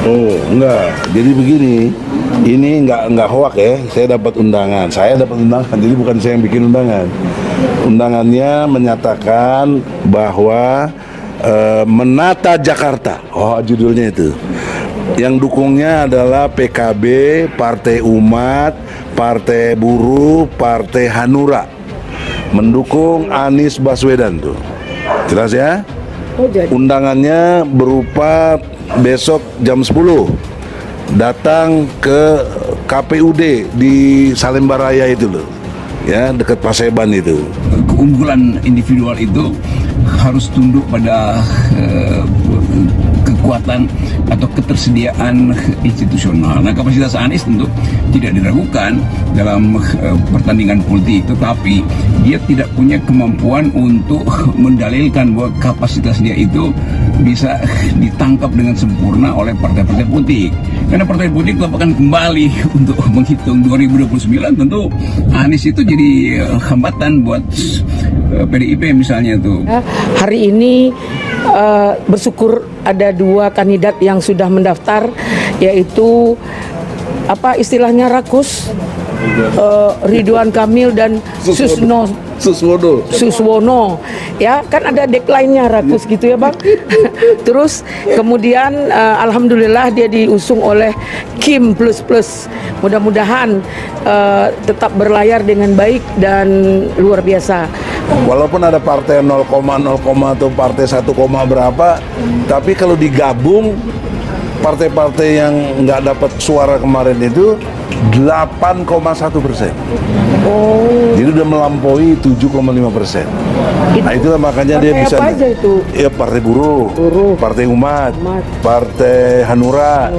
Oh, enggak. Jadi begini, ini enggak hoak ya. Saya dapat undangan. Jadi bukan saya yang bikin undangan. Undangannya menyatakan bahwa menata Jakarta. Oh, judulnya itu. Yang dukungnya adalah PKB, Partai Umat, Partai Buruh, Partai Hanura. Mendukung Anies Baswedan tuh. Jelas ya? Undangannya berupa besok jam 10 datang ke KPUD di Salemba Raya itu loh. Ya, dekat Paseban itu. Keunggulan individual itu harus tunduk pada kekuatan atau ketersediaan institusional. Nah, kapasitas Anies tentu tidak diragukan dalam pertandingan politik, tetapi dia tidak punya kemampuan untuk mendalilkan bahwa kapasitas dia itu bisa ditangkap dengan sempurna oleh partai-partai politik. Karena partai politik akan kembali untuk menghitung 2029, tentu Anies itu jadi hambatan buat PDIP misalnya tuh. Hari ini bersyukur ada 2 kandidat yang sudah mendaftar, yaitu apa istilahnya Rakus, Ridwan Kamil dan Suswono, ya kan ada deadline-nya Rakus gitu ya Bang. Terus kemudian alhamdulillah dia diusung oleh Kim plus. Mudah-mudahan tetap berlayar dengan baik dan luar biasa. Walaupun ada partai 0,0 atau partai 1, berapa, tapi kalau digabung partai-partai yang nggak dapat suara kemarin itu 8,1%. Oh. Jadi udah melampaui 7,5%. Nah itulah makanya dia bisa. Apa aja itu? Ya Partai Buruh, Partai Umat, Partai Hanura.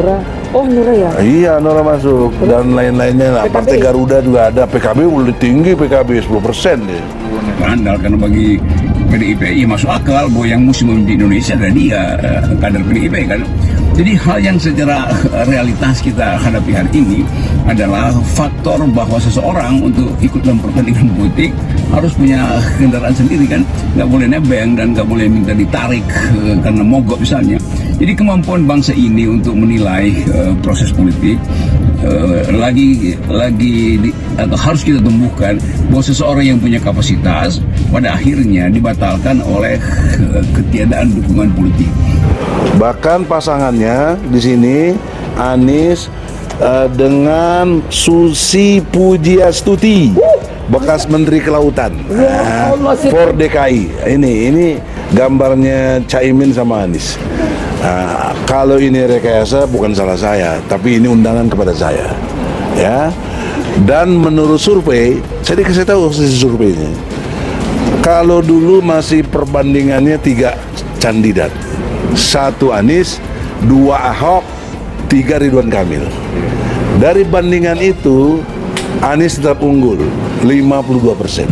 Oh, Hanura ya? Iya, Hanura masuk. Dan lain-lainnya lah. PKB. Partai Garuda juga ada. PKB lebih tinggi, PKB 10% deh. Andal karena bagi PDIP ya masuk akal bahwa yang mesti memimpin Indonesia adalah dia, kader PDIP kan. Jadi hal yang secara realitas kita hadapi hari ini adalah faktor bahwa seseorang untuk ikut dalam pertandingan politik harus punya kendaraan sendiri kan, nggak boleh nebeng dan nggak boleh minta ditarik karena mogok misalnya. Jadi kemampuan bangsa ini untuk menilai proses politik atau harus kita tumbuhkan bahwa seseorang yang punya kapasitas pada akhirnya dibatalkan oleh ketiadaan dukungan politik. Bahkan pasangannya di sini Anies dengan Susi Pujiastuti, bekas Menteri Kelautan, for DKI. Ini gambarnya Caimin sama Anies. Kalau ini rekayasa bukan salah saya, tapi ini undangan kepada saya, ya. Dan menurut survei, saya dikasih tahu hasil surveinya. Kalau dulu masih perbandingannya 3 kandidat, 1 Anies, 2 Ahok, 3 Ridwan Kamil. Dari bandingan itu, Anies tetap unggul 52%.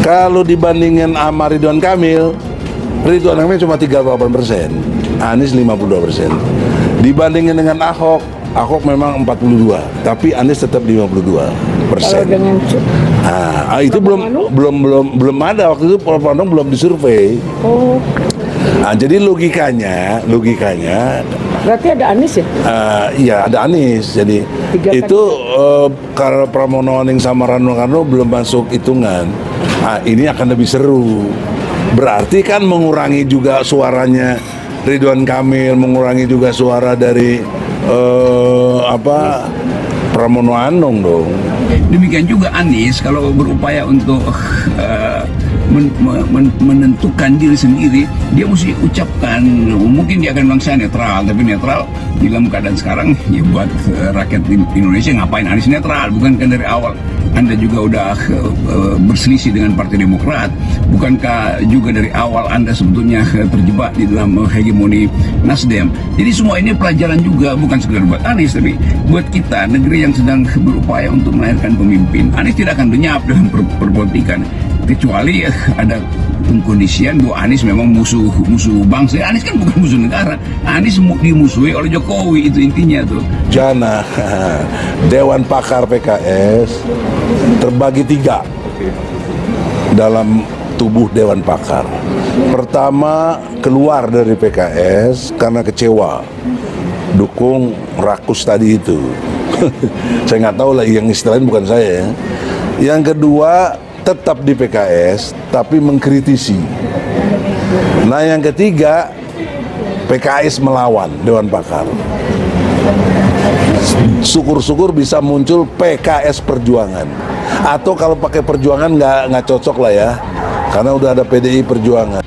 Kalau dibandingkan sama Ridwan Kamil cuma 38%, Anies 52%. Dibandingkan dengan Ahok memang 42, tapi Anies tetap 52%. Kalau dengan Itu belum ada waktu itu, Pramono belum disurvei. Oh. Jadi logikanya Berarti ada Anies ya? Iya ada Anies. Jadi itu kalau Pramono sama Rano Karno belum masuk hitungan. Ini akan lebih seru. Berarti kan mengurangi juga suaranya Ridwan Kamil, mengurangi juga suara dari Pramono Anung dong. Demikian juga Anies kalau berupaya untuk menentukan diri sendiri, dia mesti ucapkan, mungkin dia akan bilang saya netral, tapi netral dalam keadaan sekarang ya buat rakyat Indonesia ngapain Anies netral? Bukankah dari awal Anda juga udah berselisih dengan Partai Demokrat? Bukankah juga dari awal Anda sebetulnya terjebak di dalam hegemoni Nasdem? Jadi semua ini pelajaran juga, bukan sekedar buat Anies, tapi buat kita, negeri yang sedang berupaya untuk melahirkan pemimpin. Anies tidak akan lenyap dalam perpolitikan, kecuali ada pengkondisian bahwa Anies memang musuh bangsa. Anies kan bukan musuh negara. Anies dimusuhi oleh Jokowi, itu intinya tuh. Jana, Dewan Pakar PKS terbagi 3 dalam tubuh Dewan Pakar. Pertama keluar dari PKS karena kecewa dukung rakus tadi itu. Saya nggak tahu lah, yang istilahnya bukan saya ya. Yang kedua, tetap di PKS tapi mengkritisi. Nah yang ketiga, PKS melawan Dewan Pakar. Syukur-syukur bisa muncul PKS Perjuangan. Atau kalau pakai Perjuangan nggak cocok lah ya, karena udah ada PDI Perjuangan.